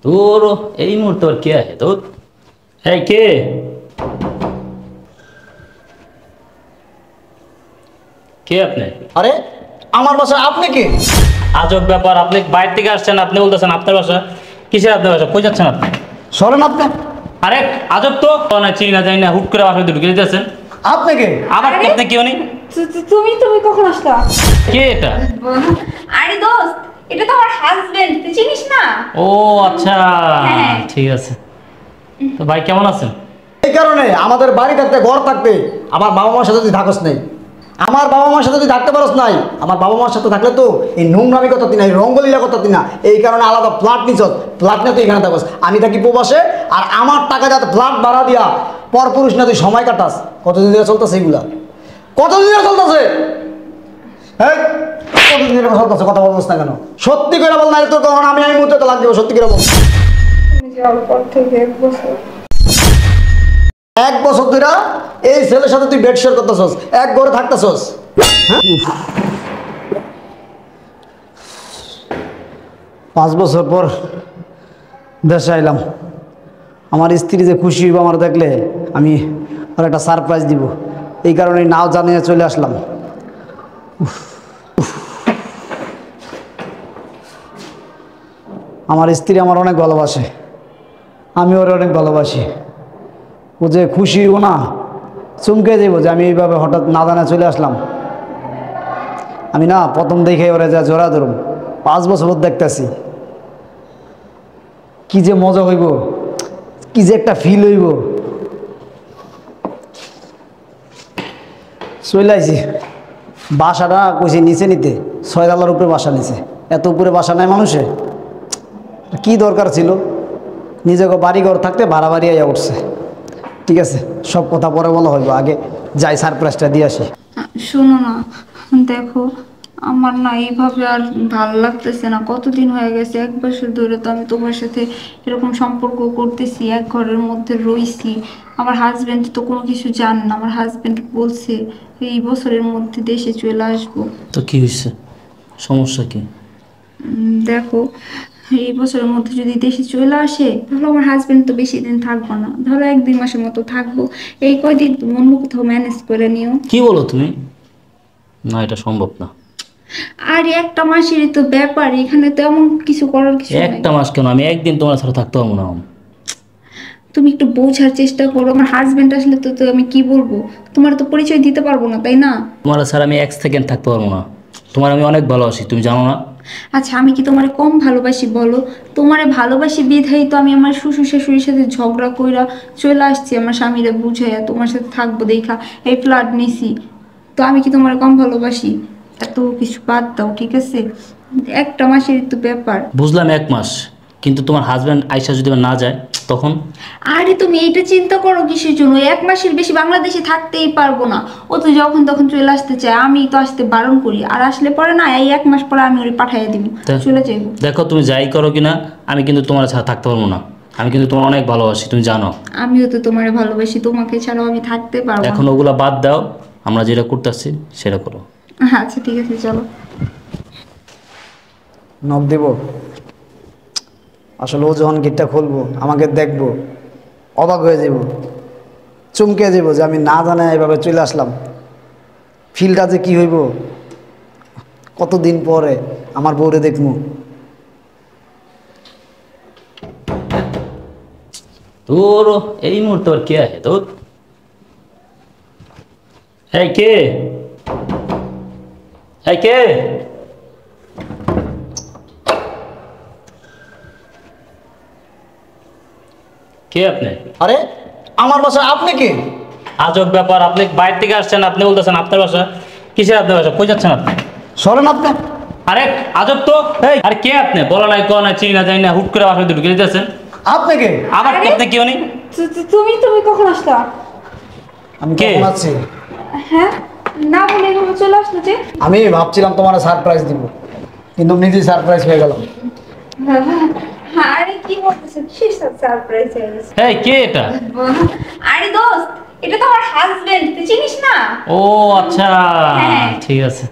তোর এই মুহূর্তে আর কে আছে তোর? হ্যাঁ, কে? কে আপনি? আরে আমার বাসা, আপনি কে? আজব ব্যাপার, আপনি বাইরে থেকে আসছেন, আপনি বলতেছেন আপনার বাসা। কিসের আপনার বাসা? কই যাচ্ছেন আপনি? সরেন আপনি। আরে আজব তো, না চিনি না জানি না, হুট করে বাসায় ঢুকে দিতেছেন। আপনি কে? আবার আরে? আপনি কি উনি? তুমি কখন আসলা? কে এটা? আরে দোস্ত, এটা তো আমার হাজবেন্ড, তুই চিনিস না? ও আচ্ছা, হ্যাঁ। ঠিক আছে। তো ভাই কেমন আছেন? এই কারণে আমাদের বাড়ি থাকতে, ঘর থাকতে আমার বাবা মার সাথে তুই থাকস নাই। আমার বাবা মার সাথে তুই থাকতে পারস নাই। আমার বাবা মার সাথে থাকলে তো এই নোংরামি কথা তুই না, এই রঙ্গলীলা কথা তুই না। এই কারণে আলাদা ফ্ল্যাট নিছ, ফ্ল্যাট নিয়ে তুই এখানে থাকস। আমি থাকি প্রবাসে, আর আমার টাকা যাতে ফ্ল্যাট ভাড়া দিয়া পরপুরুষ না তুই সময় কাটাস। কতদিন ধরে চলতেছে এইগুলা? কতদিন ধরে চলতেছে? হ্যাঁ, কতদিন ধরে চলতেছে? কথা বলবস না কেন? সত্যি করে বল, না তোর তখন আমি মুহূর্তে তো লাগবে। সত্যি করে বল। তুমি যাওয়ার পর থেকে 1 বছর। 1 বছর ধরে এই ছেলের সাথে তুই বেড শেয়ার করতেছস, এক ঘরে থাকতেছস। হ্যাঁ, 5 বছর পর দেশে আইলাম। আমার স্ত্রী যে খুশি হইব আমার দেখলে, আমি ওর একটা সারপ্রাইজ দিব। এই কারণে নাও জানিয়ে চলে আসলাম। আমার স্ত্রী আমার অনেক ভালোবাসে, আমি ওর অনেক ভালোবাসি। ও যে খুশি হইব না, চমকে যাইব যে আমি এইভাবে হঠাৎ না জানা চলে আসলাম। আমি না প্রথম দেখে ওরা যা জোড়া ধরুম, 5 বছর দেখতেছি। কি যে মজা হইব, কি যে একটা ফিল হইব। চলে আইছি। বাসাটা কইছে নিচে নিতে, 6 তলার উপরে বাসা নিছে। এত উপরে বাসা নাই মানুষের, কি দরকার ছিল? নিজেকে বাড়িঘর থাকতে ভাড়া বাড়ি আইয়া উঠছে। ঠিক আছে, সব কথা পরে বলা হইব, আগে যাই সারপ্রাইজটা দিয়ে আসি। শোনো না, দেখো আমার না এইভাবে আর ভালো লাগতেছে না। কতদিন হয়ে গেছে, 1 বছর ধরে তো আমি তোমার সাথে এরকম সম্পর্ক করতেছি, এক ঘরের মধ্যে রইছি। আমার হাজবেন্ড তো কোনো কিছু জানে না। আমার হাজবেন্ড বলছে এই বছরের মধ্যে দেশে চলে আসবো। তো কি হয়েছে? সমস্যা কি? দেখো, এই বছরের মধ্যে যদি দেশে চলে আসে তাহলে আমার হাজবেন্ড তো বেশি দিন থাকবো না, ধরো 1-2 মাসের মতো থাকবো। এই কয়দিন তুমি অন্য কোথাও ম্যানেজ করে নিও। কি বলো তুমি? না, এটা সম্ভব না। আর 1টা মাসেরই তো ব্যাপার, এখানে তো এমন কিছু করার কিছু নাই। 1টা মাস কেন? আমি একদিন তোমার ছাড়া থাকতে পারবো না। তুমি একটু বোঝার চেষ্টা করো। আমার হাজবেন্ড আসলে তো তো আমি কি বলবো, তোমার তো পরিচয় দিতে পারবো না, তাই না? তোমার ছাড়া আমি 1 সেকেন্ড থাকতে পারবো না। তোমার আমি অনেক ভালোবাসি, তুমি জানো না? আচ্ছা, আমি কি তোমারে কম ভালোবাসি বলো? তোমারে ভালোবাসি বিধাই তো আমি আমার শ্বশুর শাশুড়ির সাথে ঝগড়া কইরা চলে আসছি আমার স্বামীরে বুঝাইয়া তোমার সাথে থাকবো দেখা এই ফ্ল্যাট নিছি। তো আমি কি তোমারে কম ভালোবাসি? এত কিছু বাদ দাও, ঠিক আছে? 1টা মাসের তো ব্যাপার। বুঝলাম 1 মাস, কিন্তু তোমার হাজব্যান্ড আইসা যদি আবার না যায় তখন? আরে তুমি এইটা চিন্তা করো কিসের জন্য? 1 মাসের বেশি বাংলাদেশে থাকতেই পারবো না। ও তো যখন তখন চলে আসতে চায়, আমি তো আসতে বারণ করি। আর আসলে পরে না, এই 1 মাস পরে আমি ওরে পাঠিয়ে দিব, চলে যাইব। দেখো, তুমি যাই করো কিনা, আমি কিন্তু তোমার ছাড়া থাকতে পারবো না। আমি কিন্তু তোমার অনেক ভালোবাসি, তুমি জানো। আমিও তো তোমারে ভালোবাসি, তোমাকে ছাড়াও আমি থাকতে পারবো এখন না। ওগুলা বাদ দাও, আমরা যেটা করতেছি সেটা করো। আচ্ছা ঠিক আছে, চলো। নখ দেব। আসলে ও যখন গেটটা খুলবো, আমাকে দেখবো, অবাক হয়ে যাব, চমকে যাব যে আমি না জানা এভাবে চলে আসলাম। ফিলটা যে কি হইব, কতদিন পরে আমার বউরে দেখবো। তোর এই মুহূর্তে আর কে আছে তোর? হ্যাঁ, কে? হ্যাঁ, কে? কে আপনি? আরে আমার বাসা, আপনি কে? আজব ব্যাপার, আপনি বাইরে থেকে আসছেন, আপনি বলতেছেন আপনার বাসা। কিসের আপনার বাসা? কই যাচ্ছেন আপনি? সরেন আপনি। আরে আজব তো, এই আরে কে আপনি? বলা নাই কোয়া নাই, চিনি না জানি না, হুট করে বাসায় ঢুকে দিতেছেন। আপনি কে? আবার আরে? আপনি কি উনি? তুমি কখন আসলা? আমি কে? কেমন আছি? হ্যাঁ, না বলে এভাবে চলে আসলো যে? আমি ভাবছিলাম তোমার সারপ্রাইজ দিব, কিন্তু নিজেই সারপ্রাইজ হয়ে গেলাম। আরে কি বলতেছো, কিসের সারপ্রাইজ হয়ে গেছে? এই কে এটা? আরে দোস্ত, এটা তো আমার হাজবেন্ড, তুই চিনিস না? ও আচ্ছা, হ্যাঁ। ঠিক আছে।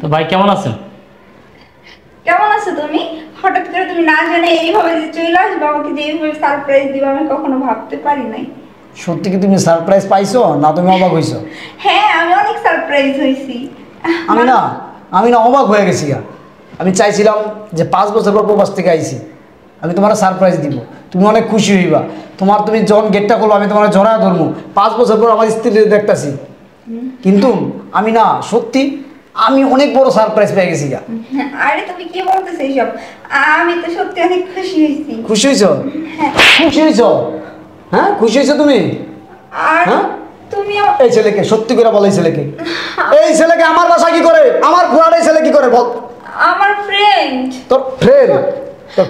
তো ভাই কেমন আছেন? কেমন আছো তুমি? হঠাৎ করে তুমি তুমি না জানে এইভাবে যে চলে আসবে, আমাকে যে এইভাবে সারপ্রাইজ দিবে, আমি কখনো ভাবতে পারি নাই। সত্যি কি তুমি সারপ্রাইজ পাইছো না তুমি অবাক হইছো? হ্যাঁ, আমি অনেক সারপ্রাইজ হয়েছি। আমি না অবাক হয়ে গেছি গা। আমি চাইছিলাম যে 5 বছর পর প্রবাস থেকে আইছি, আমি তোমার সারপ্রাইজ দিব, তুমি অনেক খুশি হইবা। তুমি যখন গেটটা করলো আমি তোমার জড়ায় ধরবো। 5 বছর পর আমার স্ত্রী দেখতেছি, কিন্তু আমি না সত্যি আমি অনেক বড় সারপ্রাইজ পেয়ে গেছি গা। আরে তুমি কি বলতেছো এইসব? আমি তো সত্যি অনেক খুশি হয়েছি। খুশি হয়েছো? খুশি হয়েছো? হ্যাঁ খুশি হয়েছো তুমি? আর হ্যাঁ? তুমি এই ছেলেকে সত্যি করে বল, এই ছেলেকে আমার বাসা কি করে, আমার ঘোড়ার এই ছেলে কি করে বল? আমার ফ্রেন্ড। তোর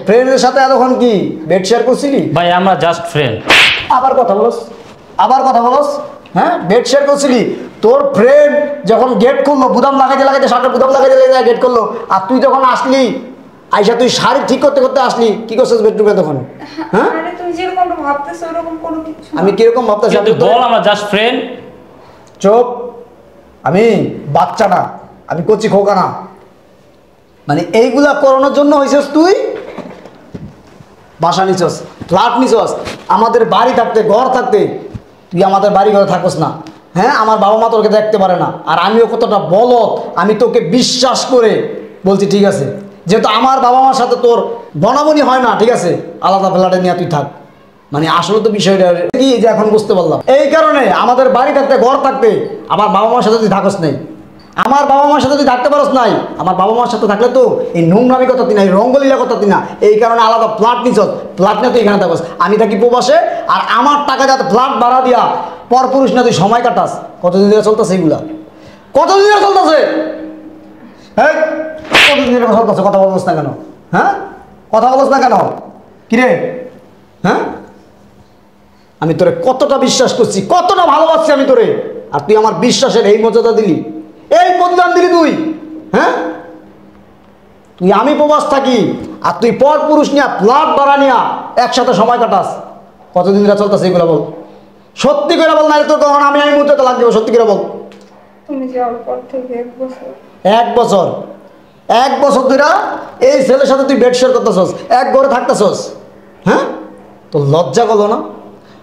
ফ্রেন্ডের সাথে এতক্ষণ কি বেড শেয়ার করছিলি? ভাই আমরা জাস্ট ফ্রেন্ড। আবার কথা বলস? হ্যাঁ, বেড শেয়ার করছিলি? তোর ফ্রেন্ড যখন গেট করলো, বুদাম লাগাইতে সামনে বুদাম লাগাইতে গেট করলো, আর তুই যখন আসলি, আইসা তুই শাড়ি ঠিক করতে করতে আসলি, কি করছিস বেডরুমে তখন? হ্যাঁ, আরে তুমি যেরকম ভাবতেছো ওরকম কোনো কিছু না। আমি কিরকম ভাবতেছি? বল আমরা জাস্ট ফ্রেন্ড। চুপ, আমি বাচ্চা না, আমি কচি খোকা না। মানে এইগুলা করানোর জন্য হয়েছিস তুই? বাসা নিছস, ফ্ল্যাট নিছস, আমাদের বাড়ি থাকতে ঘর থাকতে তুই আমাদের বাড়ি ঘরে থাকস না। হ্যাঁ, আমার বাবা মা তোকে দেখতে পারে না, আর আমিও কতটা বলত, আমি তোকে বিশ্বাস করে বলছি ঠিক আছে, যেহেতু আমার বাবা মার সাথে তোর বনাবনি হয় না, ঠিক আছে আলাদা ফ্ল্যাটে নিয়ে তুই থাক। মানে আসলে তো বিষয়টা কি যে এখন বুঝতে পারলাম, এই কারণে আমাদের বাড়ি থাকতে ঘর থাকতে আমার বাবা মার সাথে তুই থাকস নাই, আমার বাবা মার সাথে তুই থাকতে পারস নাই। আমার বাবা মার সাথে থাকলে তো এই নোংরামি কথা তুই না, এই রঙ্গলীলা কথা তুই না, এই কারণে আলাদা ফ্ল্যাট নিছ, ফ্ল্যাট নিয়ে তুই এখানে থাকস, আমি থাকি প্রবাসে, আর আমার টাকা যাতে ফ্ল্যাট ভাড়া দিয়া পরপুরুষ না তুই সময় কাটাস। কতদিন ধরে চলতেছে এগুলা? কতদিন ধরে চলতেছে? হ্যাঁ, কতদিন ধরে চলতেছে? কথা বলছ না কেন? হ্যাঁ, কথা বলছ না কেন? কিরে, হ্যাঁ, আমি তোরে কতটা বিশ্বাস করছি, কতটা ভালোবাসছি আমি তোরে, আর তুই আমার বিশ্বাসের এই মর্যাদা দিলি, এই প্রতিদান দিলি তুই? হ্যাঁ, তুই আমি প্রবাস থাকি আর তুই পর পুরুষ নিয়ে ফ্ল্যাট ভাড়া নিয়ে একসাথে সময় কাটাস। কতদিন ধরে চলতেছে এগুলো বল? সত্যি করে বল, না তোর কখন আমি মুহূর্তে লাগবে, সত্যি করে বল। তুমি যাওয়ার পর থেকে 1 বছর। 1 বছর? 1 বছর ধরে এই ছেলের সাথে তুই বেড শেয়ার করতেছস, এক ঘরে থাকতেছস? হ্যাঁ, তোর লজ্জা করলো না?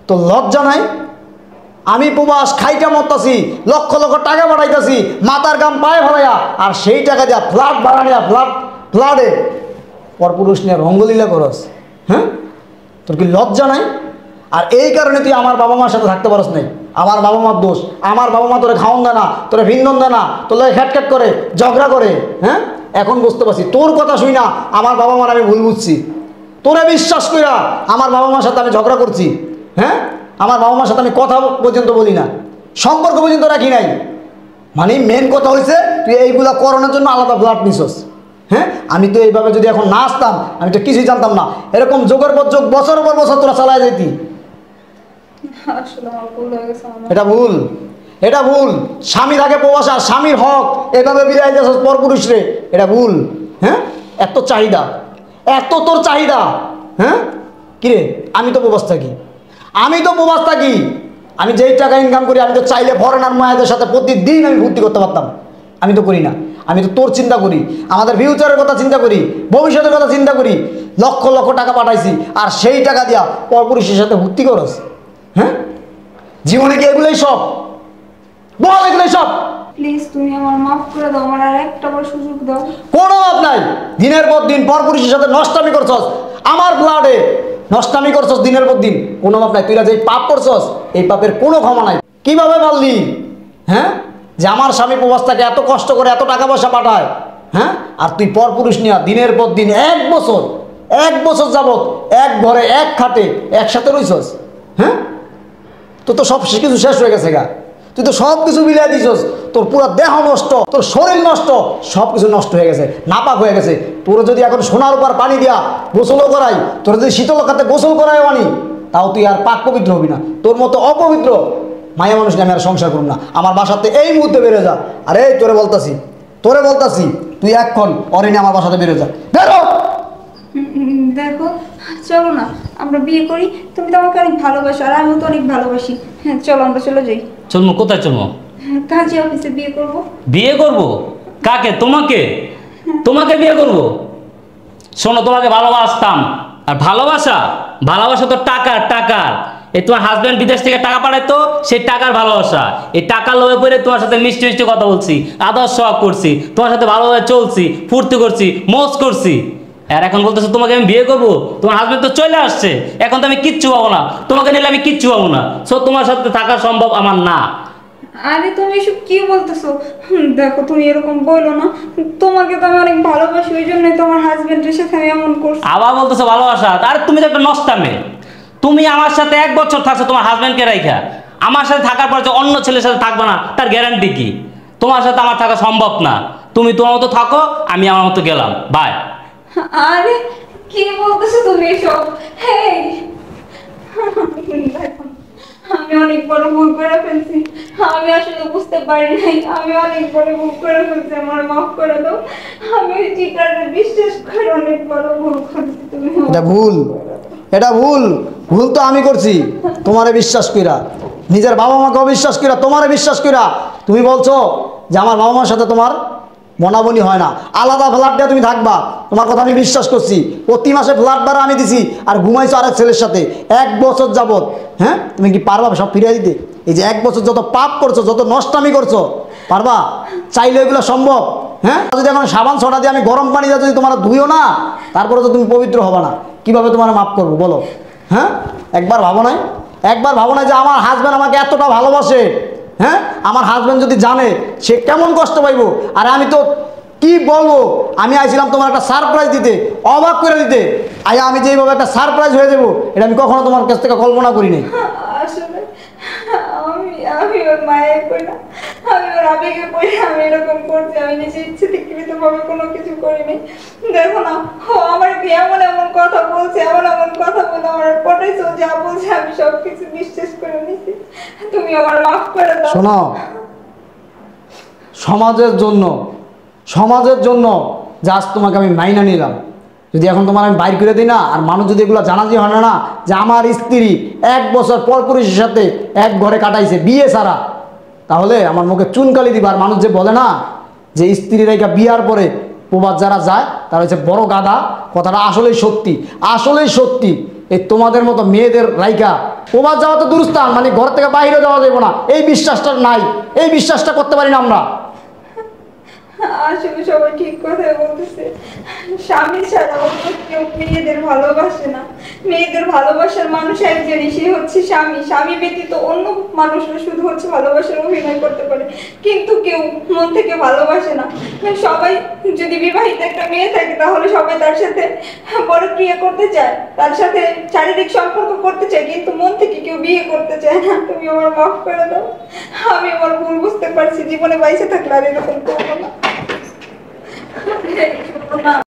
তোর লজ্জা নাই? আমি প্রবাস খাইটা মরতাছি, লক্ষ লক্ষ টাকা পাঠাইতেছি, মাথার গাম পায়ে ফেলাইয়া, আর সেই টাকা দিয়া ফ্ল্যাট ভাড়া নিয়া ফ্ল্যাটে পরপুরুষ নিয়ে রঙ্গলীলা করস। হ্যাঁ, তোর কি লজ্জা নাই? আর এই কারণে তুই আমার বাবা মার সাথে থাকতে পারস নাই। আমার বাবা মার দোষ, আমার বাবা মা তোরে খাওয়ান দেয় না, তোরে ভিন্দন দেয় না, তোর লাগে খ্যাটখ্যাট করে, ঝগড়া করে। হ্যাঁ, এখন বুঝতে পারছি তোর কথা শুই না আমার বাবা মার আমি ভুল বুঝছি, তোরে বিশ্বাস কইরা আমার বাবা মার সাথে আমি ঝগড়া করছি। হ্যাঁ, আমার বাবা মার সাথে আমি কথা পর্যন্ত বলি না, সম্পর্ক পর্যন্ত রাখি নাই। মানে মেন কথা হয়েছে তুই এইগুলা করানোর জন্য আলাদা ফ্ল্যাট নিছস। হ্যাঁ, আমি তো এইভাবে যদি এখন না আসতাম, আমি তো কিছুই জানতাম না, এরকম যোগের পর যোগ বছরের পর বছর তোরা চালায় যেতি। আসলে আমার ভুল হয়ে গেছে। এটা ভুল। স্বামী থাকে প্রবাসা, স্বামীর হক এভাবে বিদায় দিয়েছস পরপুরুষ রে, এটা ভুল। হ্যাঁ, এত চাহিদা, এত তোর চাহিদা। হ্যাঁ, কিরে, আমি তো প্রবাস থাকি, আমি যেই টাকা ইনকাম করি, আমি তো চাইলে ফরেনার মায়েদের সাথে প্রতিদিন আমি ভর্তি করতে পারতাম, আমি তো করি না। আমি তো তোর চিন্তা করি, আমাদের ফিউচারের কথা চিন্তা করি, ভবিষ্যতের কথা চিন্তা করি, লক্ষ লক্ষ টাকা পাঠাইছি, আর সেই টাকা দিয়া পরপুরুষের সাথে ভর্তি করস। হ্যাঁ, জীবনে কি এগুলোই সব? বল, এগুলোই সব? প্লিজ তুমি আমার মাফ করে দাও, আমার আর একটা বার সুযোগ দাও। কোনো মাপ নাই। দিনের পর দিন পরপুরুষের সাথে নষ্টামি করছস, আমার ফ্ল্যাটে নষ্টামি করছস দিনের পর দিন, কোনো মাপ নাই। তুই যে পাপ করছস, এই পাপের কোনো ক্ষমা নাই। কিভাবে পারলি? হ্যাঁ, যে আমার স্বামী প্রবাস থাকে, এত কষ্ট করে এত টাকা পয়সা পাঠায়, হ্যাঁ, আর তুই পরপুরুষ নিয়ে দিনের পর দিন 1 বছর যাবত এক ঘরে এক খাটে একসাথে রইছস। হ্যাঁ, তো সব কিছু শেষ হয়ে গেছে গা, তুই তো সব কিছু মিলিয়ে দিছস, তোর পুরো দেহ নষ্ট, তোর শরীর নষ্ট, সব কিছু নষ্ট হয়ে গেছে, নাপাক হয়ে গেছে। তোর যদি এখন সোনার উপর পানি দিয়া গোসলও করাই, তোর যদি শীতল খাতে গোসল করাই আনি, তাও তুই আর পাক পবিত্র হবি না। তোর মতো অপবিত্র মায়া মানুষ নিয়ে আমি আর সংসার করব না। আমার বাসাতে এই মুহূর্তে বেরো যা। আর এই তোরে বলতাছি তুই এখন অরিনে আমার বাসাতে বেরো যা, বেরো। দেখো, চলো না আমরা বিয়ে করি, তুমি তো আমাকে অনেক ভালোবাসো আর আমিও তো অনেক ভালোবাসি। হ্যাঁ, চলো আমরা চলে যাই। চলবো? কোথায় চলবো? কাজী অফিসে বিয়ে করব। বিয়ে করব? কাকে? তোমাকে বিয়ে করব? শোনো, তোমাকে ভালোবাসতাম। আর ভালোবাসা, ভালোবাসা তো টাকার। এই তোমার হাজবেন্ড বিদেশ থেকে টাকা পাঠাইতো, সেই টাকার ভালোবাসা। এই টাকার লোভে পড়ে তোমার সাথে মিষ্টি মিষ্টি কথা বলছি, আদর সোহাগ করছি, তোমার সাথে ভালোভাবে চলছি, ফুর্তি করছি, মজ করছি। আর এখন বলতেছো তোমাকে আমি বিয়ে করবো? তোমার হাজবেন্ড তো চলে আসছে, এখন তো আমি কিচ্ছু পাবো না, তোমাকে নিলে আমি কিচ্ছু পাবো না। সো তোমার সাথে থাকা সম্ভব আমার না। আরে তুমি এসব কি বলতেছো? দেখো তুমি এরকম বলো না, তোমাকে তো আমি অনেক ভালোবাসি, ওই জন্যই তো আমার হাজবেন্ডের সাথে আমি এমন করছি। আবার বলতেছো ভালোবাসা? আর তুমি তো একটা নষ্টা মেয়ে। তুমি আমার সাথে 1 বছর থাকছো তোমার হাজবেন্ডকে রাইখা, আমার সাথে থাকার পর যে অন্য ছেলের সাথে থাকবে না তার গ্যারান্টি কি? তোমার সাথে আমার থাকা সম্ভব না। তুমি তোমার মতো থাকো, আমি আমার মতো গেলাম, বাই। আরে কি বলতেছো তুমি এসব? হেই, দেখো, আমি অনেক বড় ভুল করে ফেলছি, আমি আসলে বুঝতে পারি নাই, আমি অনেক বড় ভুল করে ফেলছি, আমার মাফ করে দাও। আমি ওই চিটারে বিশ্বাস করে অনেক বড় ভুল করেছি। তুমি এটা ভুল তো আমি করছি। তোমারে বিশ্বাস কইরা, নিজের বাবা মাকে অবিশ্বাস কইরা, তোমারে বিশ্বাস কইরা তুমি বলছো যে আমার বাবা মার সাথে তোমার মনাবনি হয় না, আলাদা ফ্ল্যাট দিয়ে তুমি থাকবা। তোমার কথা আমি বিশ্বাস করছি। প্রতি মাসে ফ্ল্যাট ভাড়া আমি দিছি, আর ঘুমাইছো আরেক ছেলের সাথে 1 বছর যাবত। হ্যাঁ, তুমি কি পারবা সব ফিরিয়ে দিতে? এই যে 1 বছর যত পাপ করছো, যত নষ্টামি করছো, পারবা? চাইলে এগুলো সম্ভব? হ্যাঁ, যদি এখন সাবান ছটা দিয়ে আমি গরম পানি দিয়ে যদি তোমার ধুইও না, তারপরে তো তুমি পবিত্র হবা না, কিভাবে তোমার মাফ করবো বলো? হ্যাঁ, একবার ভাবো নাই যে আমার হাজব্যান্ড আমাকে এতটা ভালোবাসে। হ্যাঁ, আমার হাজব্যান্ড যদি জানে সে কেমন কষ্ট পাইবো। আর আমি তো কি বলবো, আমি আইছিলাম তোমার একটা সারপ্রাইজ দিতে, অবাক করে দিতে। আমি যে এইভাবে একটা সারপ্রাইজ হয়ে যাবো, এটা আমি কখনো তোমার কাছ থেকে কল্পনা করি নাই। আসলে আমি ওর মায়ের কই না, আমি ওর আবেগে পড়ে আমি এরকম করছি, আমি নিজে ইচ্ছাকৃতভাবে কোনো কিছু করিনি। দেখো না, ও আমার এমন কথা বলছে, এমন কথা বলে আমার পটাইছে, যা বলছে আমি সব কিছু বিশ্বাস করে নিছি। তুমি আমার মাফ করে দাও। শোনো, সমাজের জন্য জাস্ট তোমাকে আমি মাইনা নিলাম। যদি এখন তোমার আমি বাইর করে দিই না, আর মানুষ যদি এগুলো জানাজি হয় না যে আমার স্ত্রী 1 বছর পর পুরুষের সাথে এক ঘরে কাটাইছে বিয়ে ছাড়া, তাহলে আমার মুখে চুনকালি দিবা। আর মানুষ যে বলে না যে স্ত্রী রেখা বিয়ার পরে প্রবাদ যারা যায় তারা হচ্ছে বড় গাধা, কথাটা আসলেই সত্যি। এই তোমাদের মতো মেয়েদের রাইকা প্রবাদ যাওয়া তো দুরস্থান, মানে ঘর থেকে বাইরে যাওয়া যাবে না, এই বিশ্বাসটা নাই, এই বিশ্বাসটা করতে পারি না আমরা। আসলে সবাই ঠিক কথাই বলতেছে, স্বামী ছাড়া অন্য কেউ মেয়েদের ভালোবাসে না। মেয়েদের ভালোবাসার মানুষ একজনই, সে হচ্ছে স্বামী। স্বামী ব্যতীত অন্য মানুষরা শুধু হচ্ছে ভালোবাসার অভিনয় করতে পারে, কিন্তু কেউ মন থেকে ভালোবাসে না। সবাই যদি বিবাহিত একটা মেয়ে থাকে, তাহলে সবাই তার সাথে বড় ক্রিয়া করতে চায়, তার সাথে শারীরিক সম্পর্ক করতে চায়, কিন্তু মন থেকে কেউ বিয়ে করতে চায় না। তুমি আমার মাফ করে দাও, আমি আমার ভুল বুঝতে পারছি, জীবনে বাইসে থাকলে আর এরকম করবো না।